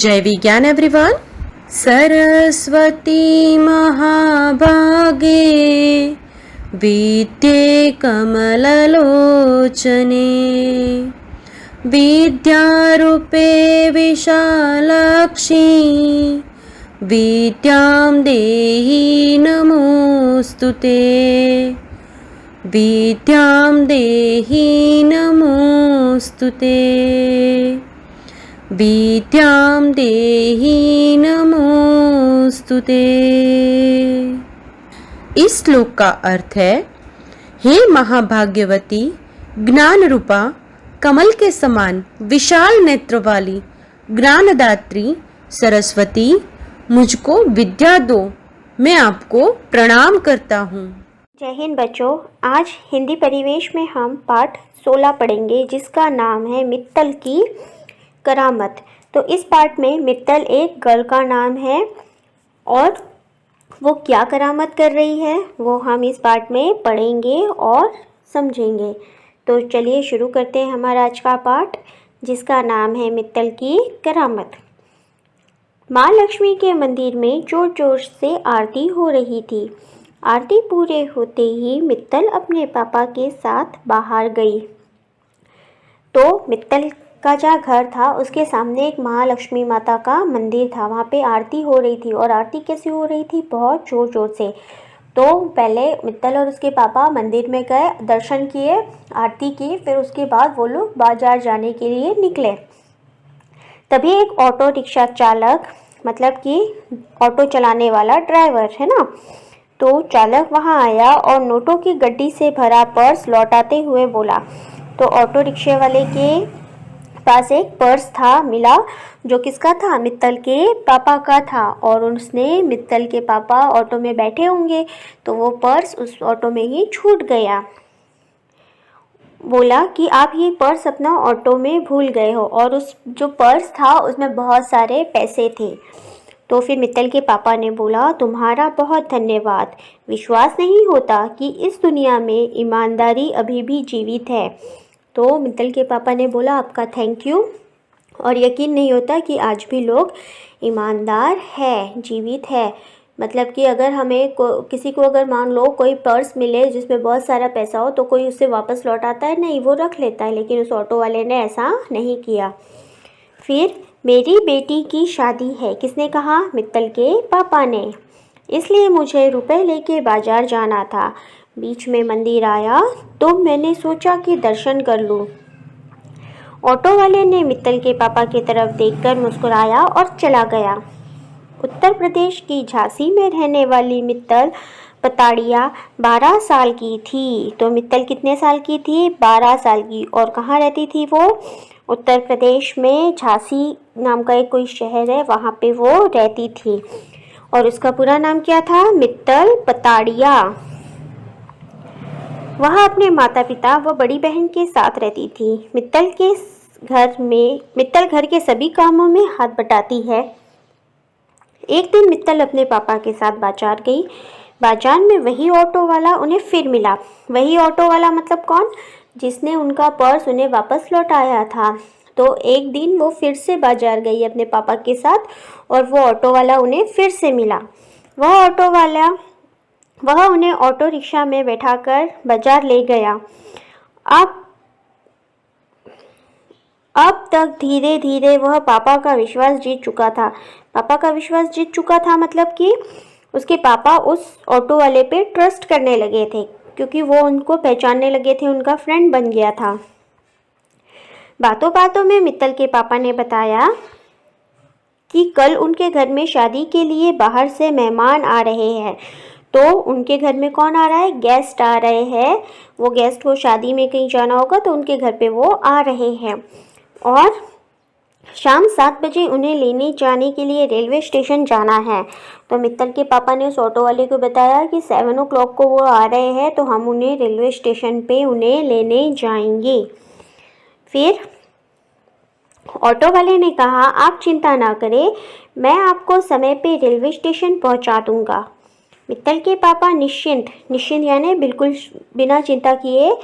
जय विज्ञान एवरीवन। सरस्वती महाभागे विद्ये कमललोचने विद्यारूपे विशालाक्षी विद्यां देहि नमोस्तुते विद्यां देहि नमोस्तुते विद्यां देहि नमोस्तुते। इस श्लोक का अर्थ है, हे महाभाग्यवती, ज्ञान रूपा कमल के समान विशाल नेत्र वाली ज्ञानदात्री सरस्वती, मुझको विद्या दो। मैं आपको प्रणाम करता हूँ। जय हिंद बच्चों। आज हिंदी परिवेश में हम पाठ 16 पढ़ेंगे, जिसका नाम है मित्तल की करामत। तो इस पाठ में मित्तल एक गर्ल का नाम है और वो क्या करामत कर रही है वो हम इस पाठ में पढ़ेंगे और समझेंगे। तो चलिए शुरू करते हैं हमारा आज का पाठ, जिसका नाम है मित्तल की करामत। माँ लक्ष्मी के मंदिर में जोर जोर से आरती हो रही थी। आरती पूरे होते ही मित्तल अपने पापा के साथ बाहर गई। तो मित्तल का जहाँ घर था उसके सामने एक महालक्ष्मी माता का मंदिर था। वहाँ पे आरती हो रही थी और आरती कैसी हो रही थी, बहुत ज़ोर ज़ोर से। तो पहले मित्तल और उसके पापा मंदिर में गए, दर्शन किए, आरती की, फिर उसके बाद वो लोग बाजार जाने के लिए निकले। तभी एक ऑटो रिक्शा चालक, मतलब कि ऑटो चलाने वाला ड्राइवर है ना, तो चालक वहाँ आया और नोटों की गड्डी से भरा पर्स लौटाते हुए बोला। तो ऑटो रिक्शे वाले के पास एक पर्स था मिला, जो किसका था, मित्तल के पापा का था। और उसने, मित्तल के पापा ऑटो में बैठे होंगे तो वो पर्स उस ऑटो में ही छूट गया। बोला कि आप ये पर्स अपना ऑटो में भूल गए हो, और उस जो पर्स था उसमें बहुत सारे पैसे थे। तो फिर मित्तल के पापा ने बोला, तुम्हारा बहुत धन्यवाद। विश्वास नहीं होता कि इस दुनिया में ईमानदारी अभी भी जीवित है। तो मित्तल के पापा ने बोला, आपका थैंक यू, और यकीन नहीं होता कि आज भी लोग ईमानदार है, जीवित है। मतलब कि अगर हमें किसी को अगर मान लो कोई पर्स मिले जिसमें बहुत सारा पैसा हो, तो कोई उसे वापस लौटाता है नहीं, वो रख लेता है। लेकिन उस ऑटो वाले ने ऐसा नहीं किया। फिर मेरी बेटी की शादी है, किसने कहा, मित्तल के पापा ने, इसलिए मुझे रुपए लेके बाजार जाना था। बीच में मंदिर आया तो मैंने सोचा कि दर्शन कर लूं। ऑटो वाले ने मित्तल के पापा की तरफ देखकर मुस्कुराया और चला गया। उत्तर प्रदेश की झांसी में रहने वाली मित्तल पताड़िया 12 साल की थी। तो मित्तल कितने साल की थी, 12 साल की। और कहाँ रहती थी वो, उत्तर प्रदेश में झांसी नाम का एक कोई शहर है, वहाँ पे वो रहती थी। और उसका पूरा नाम क्या था, मित्तल पताड़िया। वह अपने माता पिता व बड़ी बहन के साथ रहती थी। मित्तल घर के सभी कामों में हाथ बटाती है। एक दिन मित्तल अपने पापा के साथ बाजार गई। बाजार में वही ऑटो वाला उन्हें फिर मिला। वही ऑटो वाला मतलब कौन, जिसने उनका पर्स उन्हें वापस लौटाया था। तो एक दिन वो फिर से बाजार गई अपने पापा के साथ, और वो ऑटो वाला उन्हें फिर से मिला। वह उन्हें ऑटो रिक्शा में बैठाकर बाजार ले गया। अब तक धीरे धीरे वह पापा का विश्वास जीत चुका था। पापा का विश्वास जीत चुका था मतलब कि उसके पापा उस ऑटो वाले पे ट्रस्ट करने लगे थे, क्योंकि वो उनको पहचानने लगे थे, उनका फ्रेंड बन गया था। बातों बातों में मित्तल के पापा ने बताया कि कल उनके घर में शादी के लिए बाहर से मेहमान आ रहे हैं। तो उनके घर में कौन आ रहा है, गेस्ट आ रहे हैं। वो गेस्ट को शादी में कहीं जाना होगा तो उनके घर पे वो आ रहे हैं। और शाम 7 बजे उन्हें लेने जाने के लिए रेलवे स्टेशन जाना है। तो मित्तल के पापा ने उस ऑटो वाले को बताया कि 7 o'clock को वो आ रहे हैं, तो हम उन्हें रेलवे स्टेशन पे उन्हें लेने जाएंगे। फिर ऑटो वाले ने कहा, आप चिंता ना करें, मैं आपको समय पे रेलवे स्टेशन पहुंचा दूंगा। मित्तल के पापा निश्चिंत यानी बिल्कुल बिना चिंता किए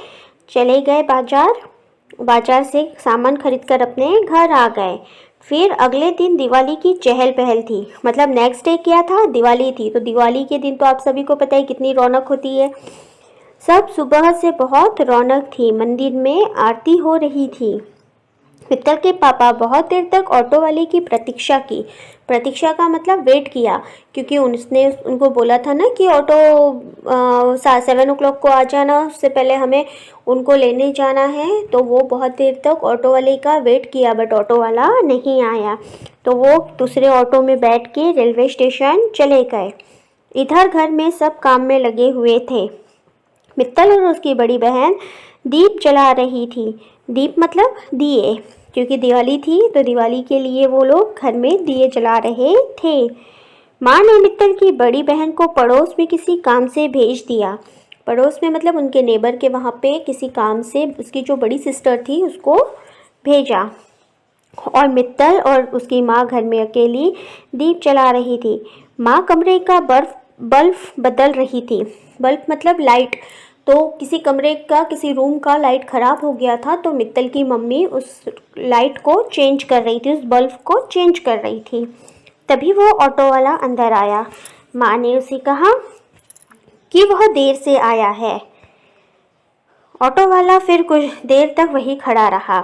चले गए बाजार से सामान खरीद कर अपने घर आ गए। फिर अगले दिन दिवाली की चहल पहल थी, मतलब नेक्स्ट डे क्या था, दिवाली थी। तो दिवाली के दिन तो आप सभी को पता है कितनी रौनक होती है। सब सुबह से बहुत रौनक थी, मंदिर में आरती हो रही थी। मित्तल के पापा बहुत देर तक ऑटो वाले की प्रतीक्षा की। प्रतीक्षा का मतलब वेट किया, क्योंकि उसने उनको बोला था ना कि ऑटो 7 o'clock को आ जाना, उससे पहले हमें उनको लेने जाना है। तो वो बहुत देर तक ऑटो वाले का वेट किया, बट ऑटो वाला नहीं आया। तो वो दूसरे ऑटो में बैठ के रेलवे स्टेशन चले गए। इधर घर में सब काम में लगे हुए थे। मित्तल और उसकी बड़ी बहन दीप जला रही थी। दीप मतलब दिए, क्योंकि दिवाली थी तो दिवाली के लिए वो लोग घर में दिए जला रहे थे। माँ ने मित्तल की बड़ी बहन को पड़ोस में किसी काम से भेज दिया। पड़ोस में मतलब उनके नेबर के वहाँ पे किसी काम से उसकी जो बड़ी सिस्टर थी उसको भेजा। और मित्तल और उसकी माँ घर में अकेली दीप जला रही थी। माँ कमरे का बल्ब बदल रही थी। बल्ब मतलब लाइट। तो किसी कमरे का, किसी रूम का लाइट ख़राब हो गया था, तो मित्तल की मम्मी उस लाइट को चेंज कर रही थी, उस बल्ब को चेंज कर रही थी। तभी वो ऑटो वाला अंदर आया। माँ ने उसे कहा कि वह देर से आया है। ऑटो वाला फिर कुछ देर तक वहीं खड़ा रहा।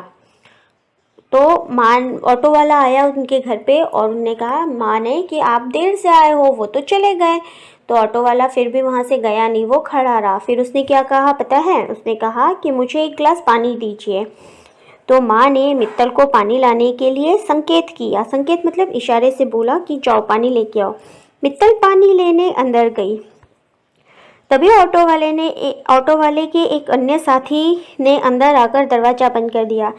तो माँ, ऑटो वाला आया उनके घर पे और उन्होंने कहा माँ ने कि आप देर से आए हो, वो तो चले गए। तो ऑटो वाला फिर भी वहाँ से गया नहीं, वो खड़ा रहा। फिर उसने क्या कहा पता है, उसने कहा कि मुझे एक गिलास पानी दीजिए। तो माँ ने मित्तल को पानी लाने के लिए संकेत किया। संकेत मतलब इशारे से बोला कि जाओ पानी लेके आओ। मित्तल पानी लेने अंदर गई। तभी ऑटो वाले के एक अन्य साथी ने अंदर आकर दरवाज़ा बंद कर दिया।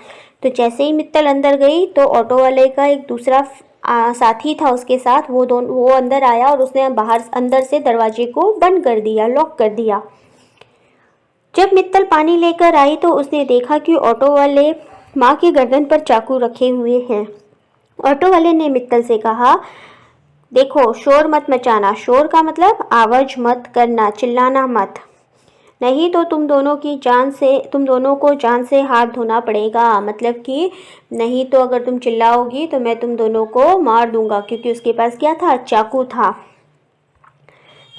तो जैसे ही मित्तल अंदर गई तो ऑटो वाले का एक दूसरा साथी था उसके साथ, वो अंदर आया और उसने अंदर से दरवाजे को बंद कर दिया, लॉक कर दिया। जब मित्तल पानी लेकर आई तो उसने देखा कि ऑटो वाले माँ की गर्दन पर चाकू रखे हुए हैं। ऑटो वाले ने मित्तल से कहा, देखो शोर मत मचाना। शोर का मतलब आवाज़ मत करना, चिल्लाना मत, नहीं तो तुम दोनों को जान से हाथ धोना पड़ेगा। मतलब कि नहीं तो अगर तुम चिल्लाओगी तो मैं तुम दोनों को मार दूंगा, क्योंकि उसके पास क्या था, चाकू था।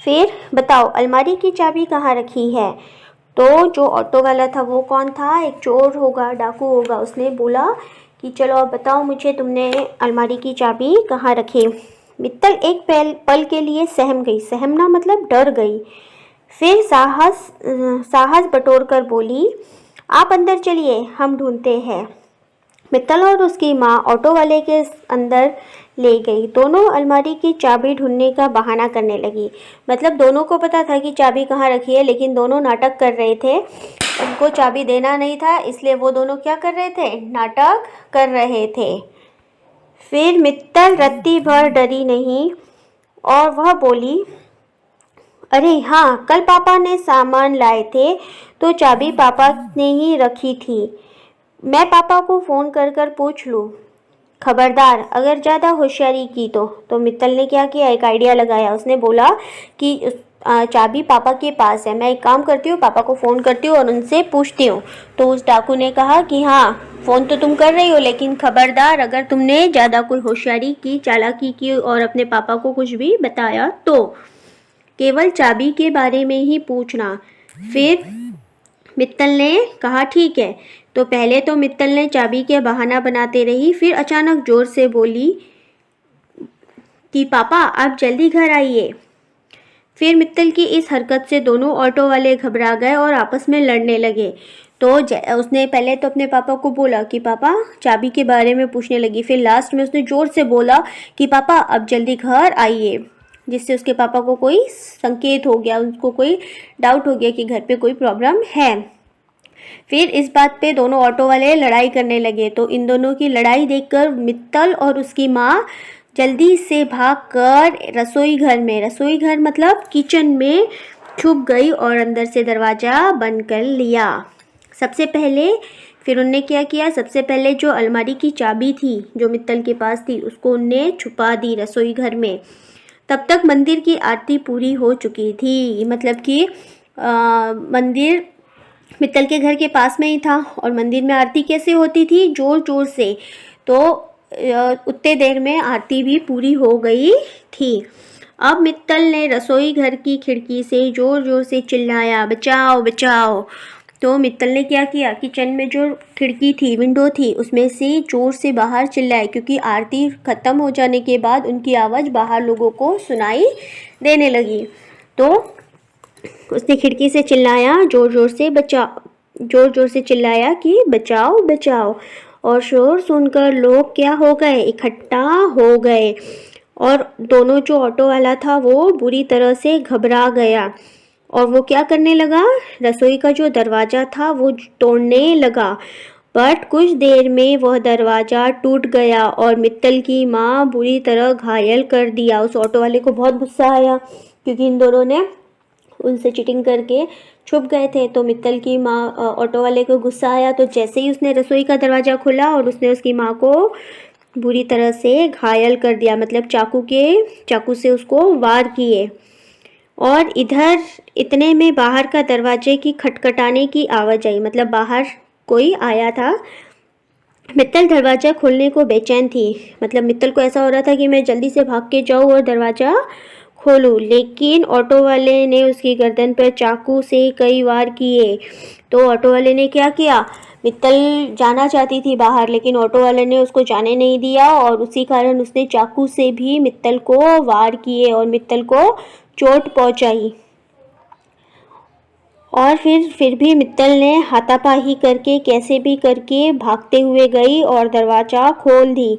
फिर बताओ अलमारी की चाबी कहाँ रखी है। तो जो ऑटो वाला था वो कौन था, एक चोर होगा, डाकू होगा। उसने बोला कि चलो अब बताओ मुझे, तुमने अलमारी की चाबी कहाँ रखी। मित्तल एक पल के लिए सहम गई। सहमना मतलब डर गई। फिर साहस बटोर कर बोली, आप अंदर चलिए, हम ढूंढते हैं। मित्तल और उसकी माँ ऑटो वाले के अंदर ले गई। दोनों अलमारी की चाबी ढूंढने का बहाना करने लगी। मतलब दोनों को पता था कि चाबी कहाँ रखी है, लेकिन दोनों नाटक कर रहे थे। उनको चाबी देना नहीं था, इसलिए वो दोनों क्या कर रहे थे, नाटक कर रहे थे। फिर मित्तल रत्ती भर डरी नहीं और वह बोली, अरे हाँ, कल पापा ने सामान लाए थे तो चाबी पापा ने ही रखी थी। मैं पापा को फ़ोन कर कर पूछ लूँ। खबरदार अगर ज़्यादा होशियारी की तो मित्तल ने क्या किया, एक आइडिया लगाया। उसने बोला कि चाबी पापा के पास है, मैं एक काम करती हूँ, पापा को फ़ोन करती हूँ और उनसे पूछती हूँ। तो उस डाकू ने कहा कि हाँ फ़ोन तो तुम कर रही हो, लेकिन खबरदार अगर तुमने ज़्यादा कोई होशियारी की, चालाकी की और अपने पापा को कुछ भी बताया तो केवल चाबी के बारे में ही पूछना। फिर मित्तल ने कहा ठीक है। तो पहले तो मित्तल ने चाबी के बहाना बनाते रही, फिर अचानक जोर से बोली कि पापा आप जल्दी घर आइए। फिर मित्तल की इस हरकत से दोनों ऑटो वाले घबरा गए और आपस में लड़ने लगे। तो उसने पहले तो अपने पापा को बोला कि पापा चाबी के बारे में पूछने लगी। फिर लास्ट में उसने ज़ोर से बोला कि पापा अब जल्दी घर आइए, जिससे उसके पापा को कोई संकेत हो गया, उनको कोई डाउट हो गया कि घर पे कोई प्रॉब्लम है। फिर इस बात पे दोनों ऑटो वाले लड़ाई करने लगे। तो इन दोनों की लड़ाई देखकर मित्तल और उसकी माँ जल्दी से भागकर रसोई घर मतलब किचन में छुप गई और अंदर से दरवाज़ा बंद कर लिया। फिर उनने क्या किया, सबसे पहले जो अलमारी की चाबी थी जो मित्तल के पास थी उसको उनने छुपा दी रसोई घर में। तब तक मंदिर की आरती पूरी हो चुकी थी। मतलब कि मंदिर मित्तल के घर के पास में ही था और मंदिर में आरती कैसे होती थी, जोर जोर से। तो उतने देर में आरती भी पूरी हो गई थी। अब मित्तल ने रसोई घर की खिड़की से ज़ोर ज़ोर से चिल्लाया, बचाओ बचाओ। तो मित्तल ने क्या किया, किचन में जो खिड़की थी, विंडो थी, उसमें से ज़ोर से बाहर चिल्लाए, क्योंकि आरती ख़त्म हो जाने के बाद उनकी आवाज़ बाहर लोगों को सुनाई देने लगी। तो उसने खिड़की से चिल्लाया, ज़ोर ज़ोर से चिल्लाया कि बचाओ बचाओ। और शोर सुनकर लोग क्या हो गए, इकट्ठा हो गए। और दोनों जो ऑटो वाला था वो बुरी तरह से घबरा गया और वो क्या करने लगा, रसोई का जो दरवाज़ा था वो तोड़ने लगा। बट कुछ देर में वह दरवाज़ा टूट गया और मित्तल की माँ बुरी तरह घायल कर दिया। उस ऑटो वाले को बहुत गुस्सा आया, क्योंकि इन दोनों ने उनसे चीटिंग करके छुप गए थे। तो मित्तल की माँ, ऑटो वाले को गुस्सा आया, तो जैसे ही उसने रसोई का दरवाज़ा खोला और उसने उसकी माँ को बुरी तरह से घायल कर दिया, मतलब चाकू से उसको वार किए। और इधर इतने में बाहर का दरवाजे की खटखटाने की आवाज़ आई, मतलब बाहर कोई आया था। मित्तल दरवाज़ा खोलने को बेचैन थी, मतलब मित्तल को ऐसा हो रहा था कि मैं जल्दी से भाग के जाऊँ और दरवाज़ा खोलूँ, लेकिन ऑटो वाले ने उसकी गर्दन पर चाकू से कई वार किए। तो ऑटो वाले ने क्या किया, मित्तल जाना चाहती थी बाहर, लेकिन ऑटो वाले ने उसको जाने नहीं दिया और उसी कारण उसने चाकू से भी मित्तल को वार किए और मित्तल को चोट पहुंचाई। और फिर भी मित्तल ने हाथापाई करके कैसे भी करके भागते हुए गई और दरवाज़ा खोल दी।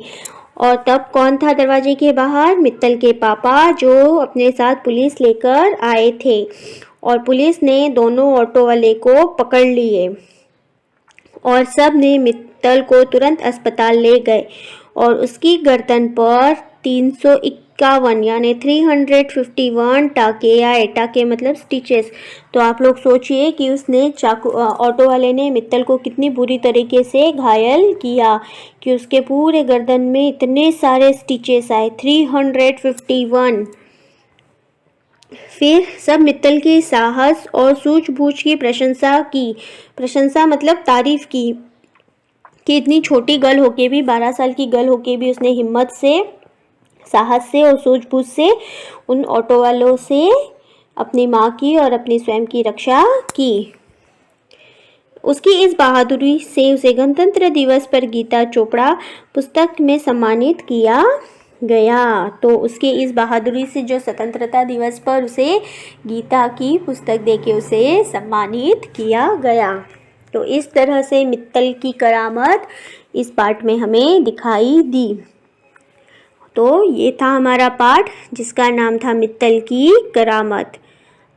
और तब कौन था दरवाजे के बाहर, मित्तल के पापा, जो अपने साथ पुलिस लेकर आए थे। और पुलिस ने दोनों ऑटो वाले को पकड़ लिए और सब ने मित्तल को तुरंत अस्पताल ले गए और उसकी गर्दन पर 351 यानी 351 टाके आए। टाके मतलब स्टिचेस। तो आप लोग सोचिए कि उसने ऑटो वाले ने मित्तल को कितनी बुरी तरीके से घायल किया कि उसके पूरे गर्दन में इतने सारे स्टिचेस आए, 351। फिर सब मित्तल के साहस और सूझबूझ की प्रशंसा मतलब तारीफ की कि इतनी छोटी गर्ल होके भी, 12 साल की गर्ल होके भी उसने हिम्मत से, साहस से और सूझबूझ से उन ऑटो वालों से अपनी माँ की और अपनी स्वयं की रक्षा की। उसकी इस बहादुरी से उसे गणतंत्र दिवस पर गीता चोपड़ा पुस्तक में सम्मानित किया गया। तो उसके इस बहादुरी से जो स्वतंत्रता दिवस पर उसे गीता की पुस्तक देके उसे सम्मानित किया गया। तो इस तरह से मित्तल की करामत इस पाठ में हमें दिखाई दी। तो ये था हमारा पाठ जिसका नाम था मित्तल की करामत।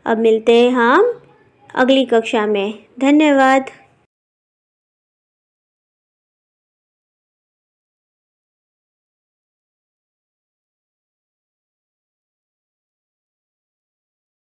अब मिलते हैं हम अगली कक्षा में। धन्यवाद।